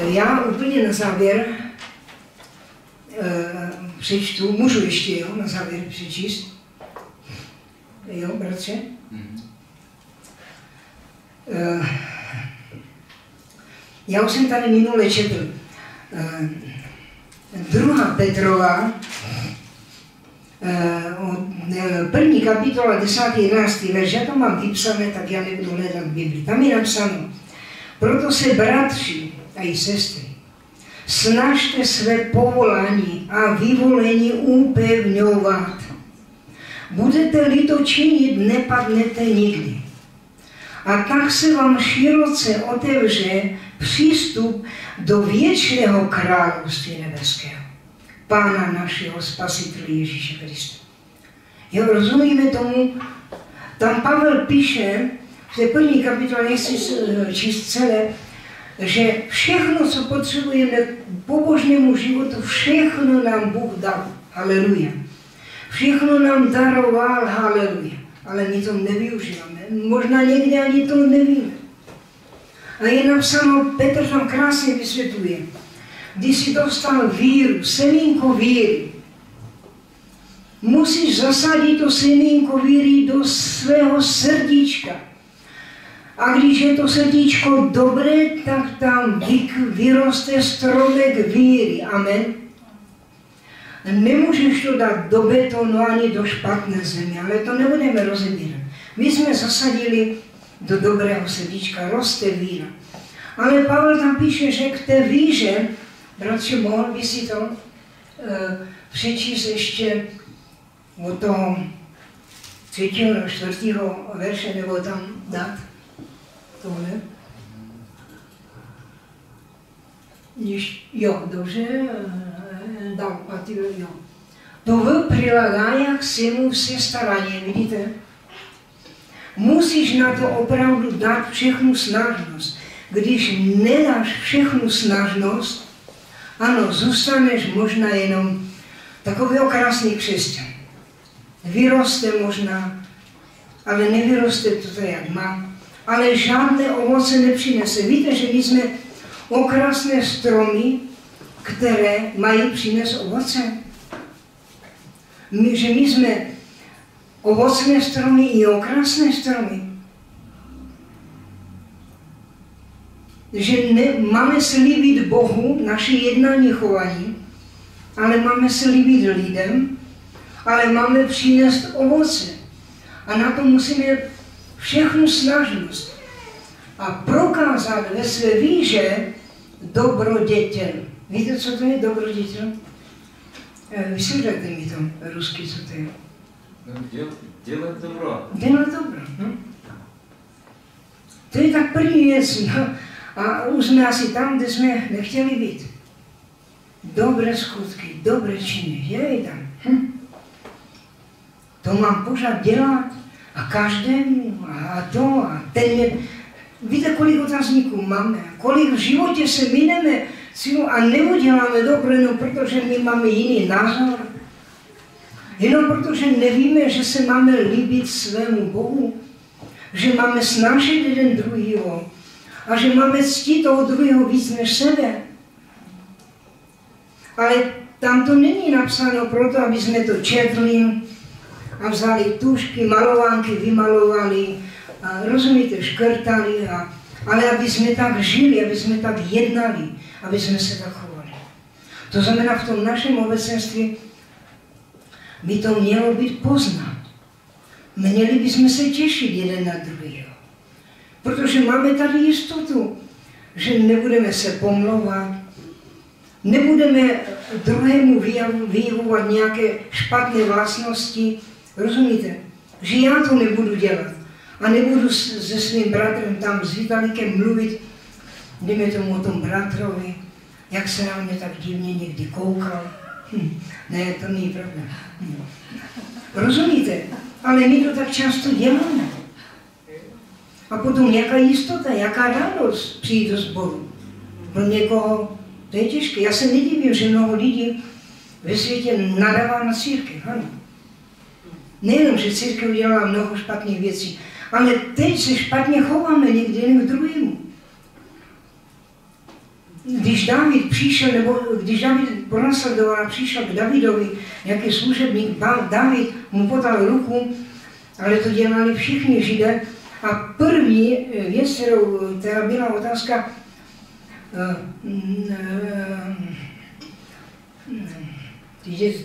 Já úplně na závěr přečtu, můžu ještě, jo, na závěr přečíst. Jo, bratře? Já už jsem tady minule četl. 2. Petrova, 1. kapitola, 10. 11. verš, já to mám vypsané, tak já nebudu hledat v Biblii. Tam je napsáno, proto se bratři a i sestry, snažte své povolání a vyvolení upevňovat. Budete-li to činit, nepadnete nikdy. A tak se vám široce otevře přístup do věčného království nebeského. Pána našeho Spasitele Ježíše Krista. Jo, rozumíme tomu? Tam Pavel píše, v té 1. kapitole, nechci číst celé, že všechno, co potřebujeme k pobožnému životu, všechno nám Bůh dal. Haleluja. Všechno nám daroval, haleluja. Ale my to nevyužíváme. Možná někdy ani to nevíme. A je napsáno, Petr tam krásně vysvětluje, když jsi dostal víru, semínko víry, musíš zasadit to semínko víry do svého srdíčka. A když je to srdíčko dobré, tak tam vyroste stromek víry. Amen. Nemůžeš to dát do betonu ani do špatné země, ale to nebudeme rozebírat. My jsme zasadili do dobrého srdíčka, roste víra. Ale Pavel tam píše, že k té víře, bratře, mohl by si to přečíst ještě od toho 3. nebo 4. verše, nebo tam dát tohle. Jo, dobře, dám. A To přiléhá k svému všestaraně, vidíte? Musíš na to opravdu dát všechnu snažnost. Když nedáš všechnu snažnost, ano, zůstaneš možná jenom takový krásný křesťan. Vyroste možná, ale nevyroste to jak má, ale žádné ovoce nepřinese. Víte, že my jsme okrasné stromy, které mají přinést ovoce. Že my jsme ovocné stromy i okrasné stromy. Že máme se líbit Bohu, naše jednání, chování, ale máme se líbit lidem, ale máme přinést ovoce. A na to musíme všechnu snažnost a prokázat ve své víře dobrodětěl. Víte, co to je dobrodětěl? Vysvětlete mi to rusky, co to je. Dělat dobro. Dělat dobro. No? To je tak první věc. No? A už jsme asi tam, kde jsme nechtěli být. Dobré skutky, dobré činy, je tam. To mám pořád dělat a každému a to a ten je... Víte, kolik otazníků máme, kolik v životě se mineme a neuděláme dobro, jenom protože my máme jiný názor. Jenom protože nevíme, že se máme líbit svému Bohu, že máme snažit jeden druhýho a že máme ctít toho druhého víc než sebe. Ale tam to není napsáno proto, aby jsme to četli a vzali tušky, malovánky, vymalovali, a rozumíte, škrtali, ale aby jsme tak žili, aby jsme tak jednali, aby jsme se tak chovali. To znamená, v tom našem obecenství by to mělo být poznat. Měli bychom se těšit jeden na druhého. Protože máme tady jistotu, že nebudeme se pomlouvat, nebudeme druhému vyjevovat nějaké špatné vlastnosti. Rozumíte? Že já to nebudu dělat. A nebudu se svým bratrem tam s Vitalikem mluvit, dejme tomu o tom bratrovi, jak se na mě tak divně někdy koukal. Ne, to není pravda. Rozumíte? Ale my to tak často děláme. A potom jaká jistota, jaká radost přijít do sboru. Pro někoho to je těžké. Já se nedivím, že mnoho lidí ve světě nadává na církev. Ano. Nejenom, že církev udělala mnoho špatných věcí, ale teď se špatně chováme někdy jen k druhému. Když David přišel, nebo když David pronásledoval a přišel k Davidovi, nějaký služebník, David mu podal ruku, ale to dělali všichni Židé. A první věc, která byla otázka,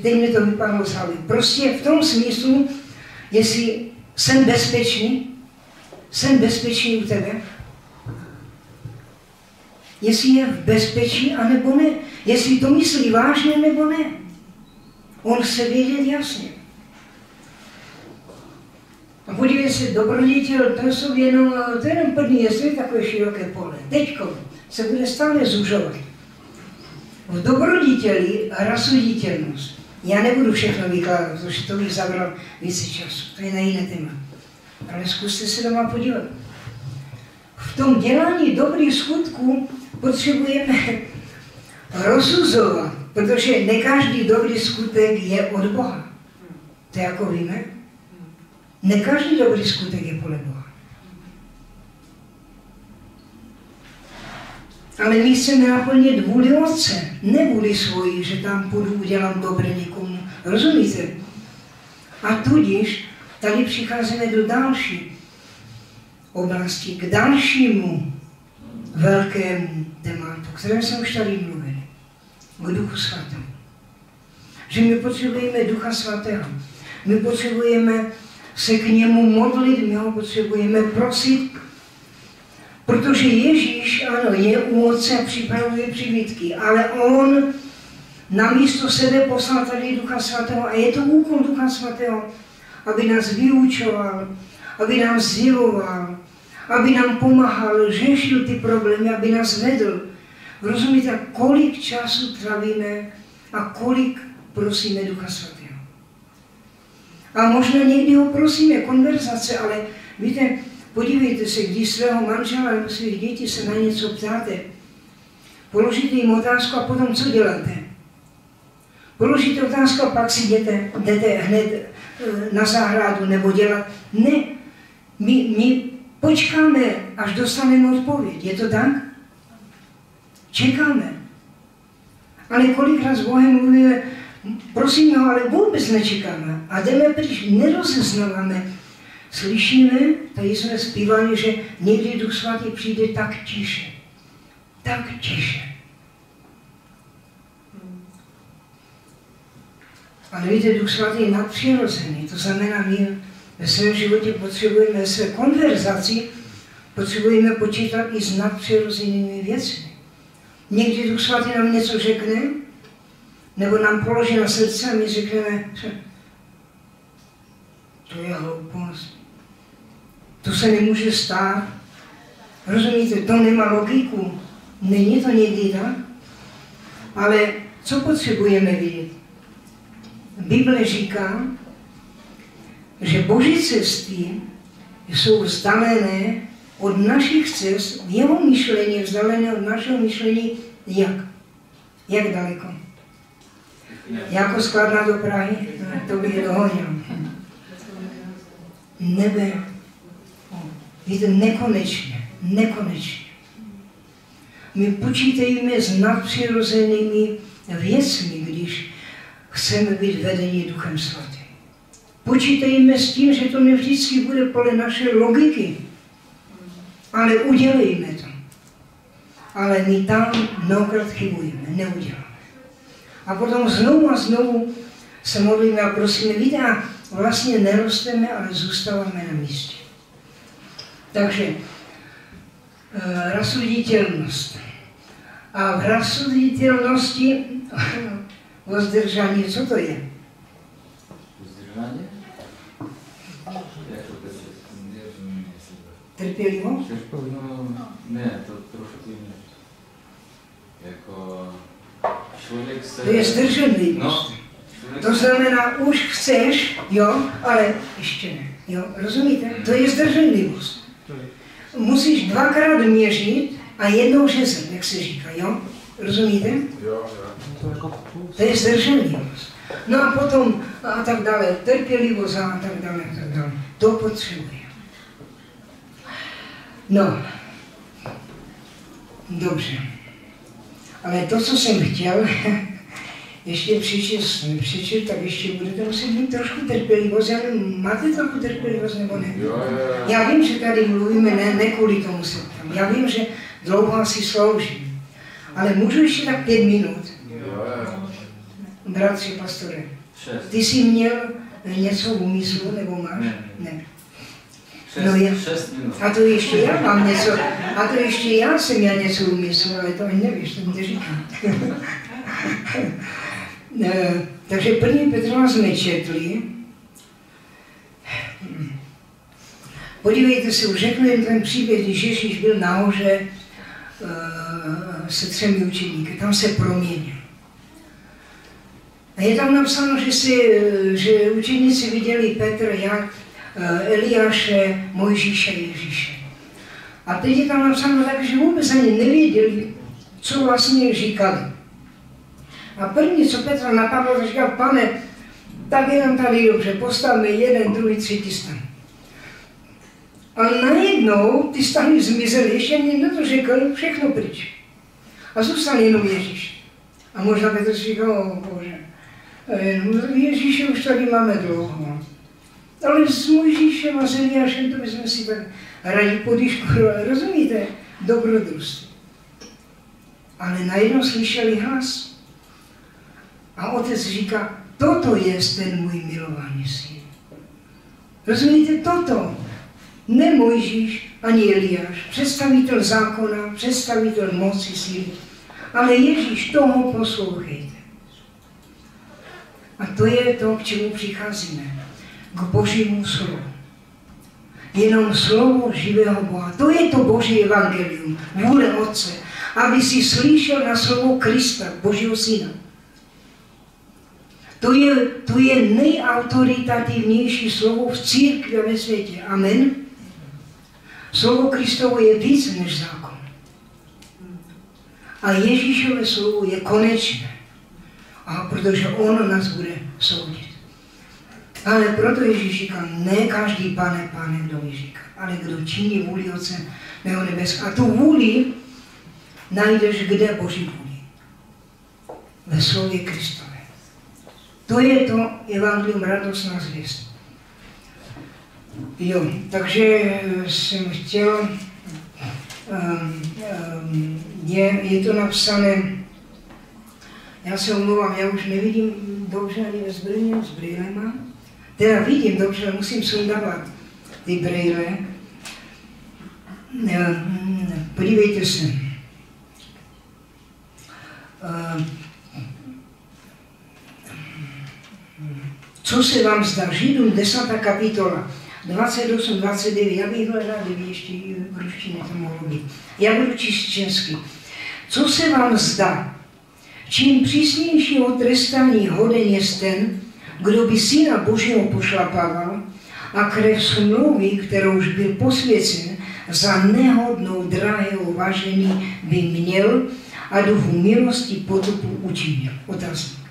teď mi to vypadlo z hlavy. Prostě v tom smyslu, jestli jsem bezpečný u tebe, jestli je v bezpečí, anebo ne. Jestli to myslí vážně, nebo ne. On chce vědět jasně. A podívejte se, dobrodětěl, to je jenom první, jestli je takové široké pole. Teďko se bude stále zužovat. V dobrodětěli rozsuditelnost. Já nebudu všechno vykládat, protože to bych zabral více času. To je na jiné téma. Ale zkuste se doma podívat. V tom dělání dobrých skutků potřebujeme rozsuzovat, protože ne každý dobrý skutek je od Boha. To jako víme. Ne každý dobrý skutek je podle Boha. Ale my chceme naplnit vůli Otce, ne vůli svoji, že tam půjdu, udělám dobré někomu. Rozumíte? A tudíž tady přicházíme do další oblasti, k dalšímu velkému tématu, o kterém jsem už tady mluvil, k Duchu Svatému. Že my potřebujeme Ducha Svatého. My potřebujeme se k němu modlit, my ho potřebujeme prosit, protože Ježíš, ano, je u Otce a připravuje přibídky, ale on namísto sebe poslal tady Ducha Svatého a je to úkol Ducha Svatého, aby nás vyučoval, aby nám zjevoval, aby nám pomáhal, řešil ty problémy, aby nás vedl. Rozumíte, kolik času trávíme a kolik prosíme Ducha Svatého. A možná někdy ho prosíme, konverzace, ale víte, podívejte se, když svého manžela nebo svých dětí se na něco ptáte, položíte jim otázku a potom co děláte? Položíte otázku a pak si jdete hned na zahradu nebo dělat. Ne, my počkáme, až dostaneme odpověď. Je to tak? Čekáme. Ale kolikrát s Bohem mluvíme, prosím ho, ale vůbec nečekáme. A jdeme pryč, nerozeznáváme. Slyšíme, tady jsme zpívali, že někdy Duch Svatý přijde tak tiše. Tak tiše. Ale víte, Duch Svatý je nadpřirozený. To znamená, my ve svém životě potřebujeme své konverzaci, potřebujeme počítat i s nadpřirozenými věcmi. Někdy Duch Svatý nám něco řekne, nebo nám položí na srdce a my řekneme, to je hloupost. To se nemůže stát. Rozumíte, to nemá logiku. Není to někdy tak? Ale co potřebujeme vidět? Bible říká, že Boží cesty jsou vzdálené od našich cest, jeho myšlení je vzdálené od našeho myšlení jak? Jak daleko? Jako skladná do Prahy? To by je dohodil. Nebe. Víte, nekonečně. Nekonečně. My počítejme s nadpřirozenými věcmi, když chceme být vedení Duchem Svatým. Počítejme s tím, že to nevždycky bude podle naše logiky. Ale udělejme to. Ale my tam mnohokrát chybujeme, neuděláme. A potom znovu a znovu se modlíme a prosíme, víte, a vlastně nerosteme, ale zůstáváme na místě. Takže rozsuditelnost. A v rozsuditelnosti vozdržání, co to je? Воздержание? Trpělivost? Ne, to trošku jiné. Jako člověk se... To je zdrženlivost. No, to znamená, už chceš, jo, ale ještě ne. Jo, rozumíte? To je zdrženlivost. Musíš dvakrát měřit a jednou řezat, jak se říká, jo? Rozumíte? Jo. To je zdrženlivost. No a potom a tak dále, trpělivost a tak dále, a tak dále. To potřebuje. No, dobře. Ale to, co jsem chtěl, ještě přečíst, tak ještě budete muset mít trošku trpělivost. Máte trochu trpělivost nebo ne? Jo. Já vím, že tady mluvíme ne kvůli tomu se tam. Já vím, že dlouho asi sloužím. Ale můžu ještě tak 5 minut? Jo. Bratři, pastore, 6. ty jsi měl něco v úmyslu, nebo máš? Ne. 6 minut. A to ještě já mám něco, a to ještě já jsem měl něco v úmyslu, ale to ani nevíš, to mi neříkám. Takže 1. Petrova jsme četli. Podívejte se, už řeknu jen ten příběh, když Ježíš byl nahoře se 3 učeníky, tam se proměnil. A je tam napsáno, že učeníci viděli Petr, jak Eliáše, Mojžíše, Ježíše. A teď je tam napsáno tak, že vůbec ani nevěděli, co vlastně říkali. A první, co Petra napadlo, to říkal, Pane, tak jenom tady dobře, postavme 1, 2, 3 stan. Ale najednou ty stany zmizely, ještě ani to řekl, všechno pryč. A zůstal jenom Ježíš. A možná Petr si říkal, o Bože, Ježíše už tady máme dlouho. Ale s Mojžíšem a s Eliášem, to bychom si tak rádi podiškodovali, rozumíte? Dobrodružství. Ale najednou slyšeli hlas. A otec říká, toto je ten můj milovaný syn. Rozumíte, toto. Ne Mojžíš ani Eliáš, představitel zákona, představitel moci síly, ale Ježíš, toho poslouchejte. A to je to, k čemu přicházíme. K Božímu slovu. Jenom slovo živého Boha. To je to Boží evangelium, vůle Otce, aby si slyšel na slovo Krista, Božího Syna. To je nejautoritativnější slovo v církvi a ve světě. Amen. Slovo Kristovo je víc než zákon. A Ježíšové slovo je konečné. A protože ono nás bude soudit. Ale proto Ježíš říká, ne každý pane, kdo mi říká, ale kdo činí vůli Otce mého nebeského. A tu vůli najdeš kde? Boží vůli. Ve slově Kristové. To je to evangelium, radostná zvěst. Jo, takže jsem chtěl, je to napsané, já se omlouvám, já už nevidím dobře ani ve zbrýle, s brýlema. Teda vidím dobře, ale musím sundávat ty brýle. Podívejte se. Co se vám zdá? Židům 10. kapitola, 28, 29. Já bych hledal, kdyby ještě v ruštině to mohlo být. Já budu číst česky. Co se vám zdá? Čím přísnějšího trestání hoden je ten, kdo by Syna Božího pošlapával a krev smlouvy, kterouž byl posvěcen, za nehodnou drahého vážení by měl a duchu milosti potupu učinil. Otázka.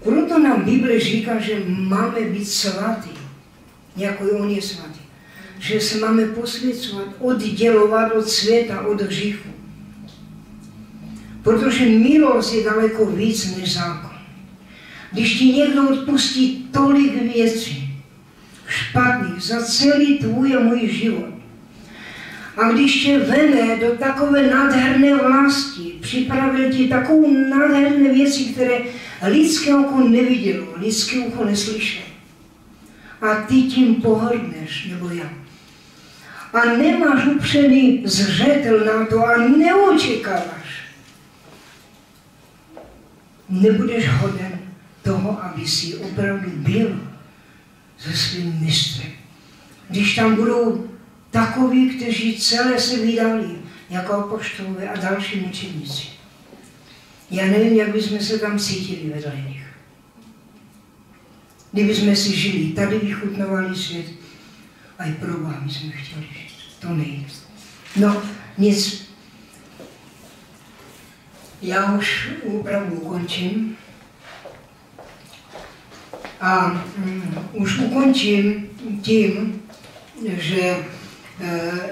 Proto nám Bible říká, že máme být svatý, jako on je svatý. Že se máme posvěcovat, oddělovat od světa, od hříchu. Protože milost je daleko víc než zákon. Když ti někdo odpustí tolik věcí, špatných, za celý tvůj a můj život, a když tě vene do takové nádherné vlasti, připravil ti takovou nádherné věci, které lidské oko nevidělo, lidské ucho neslyšelo. A ty tím pohrdneš, nebo já. A nemáš upřený zřetel na to a neočekáváš. Nebudeš hoden toho, aby si opravdu byl se svým mistrem. Když tam budou takoví, kteří celé se vydali, jako apoštolové a další mučedníci. Já nevím, jak bychom se tam cítili vedle nich. Kdybychom si žili, tady vychutnovali svět, a i pro Boha jsme chtěli žít. To nejde. No, nic. Já už opravdu ukončím. A už ukončím tím, že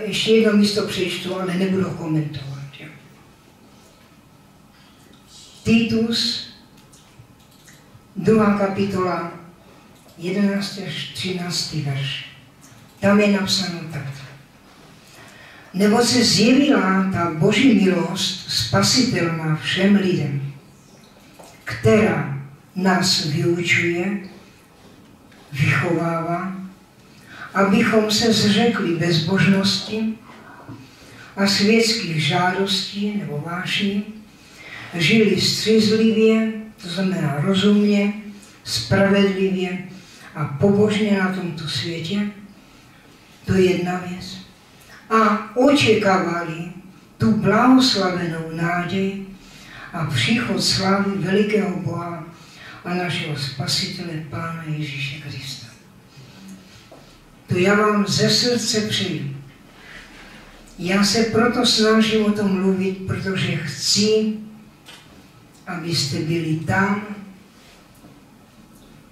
ještě jedno místo přečtu, ale nebudu komentovat. Titus, 2. kapitola, 11. až 13. verš. Tam je napsáno takto. Nebo se zjevila ta Boží milost spasitelná všem lidem, která nás vyučuje, vychovává, abychom se zřekli bezbožnosti a světských žádostí nebo vášní, žili střízlivě, to znamená rozumně, spravedlivě a pobožně na tomto světě. To je jedna věc. A očekávali tu blahoslavenou naděj a příchod slávy velikého Boha a našeho Spasitele, Pána Ježíše Krista. To já vám ze srdce přeji. Já se proto snažím o tom mluvit, protože chci, abyste byli tam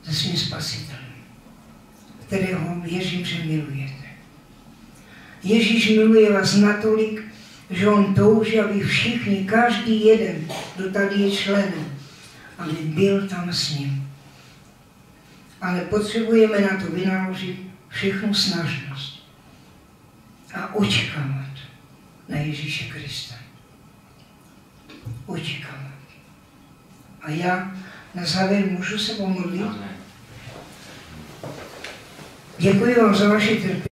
se svým Spasitelem, kterého věřím, že milujete. Ježíš miluje vás natolik, že on touží, aby všichni, každý jeden, kdo tady je členem, aby byl tam s ním. Ale potřebujeme na to vynaložit všechnu snažnost a očekávat na Ježíše Krista. Očekávat. A já na závěr můžu se pomodlit. Děkuji vám za vaši trpělivost.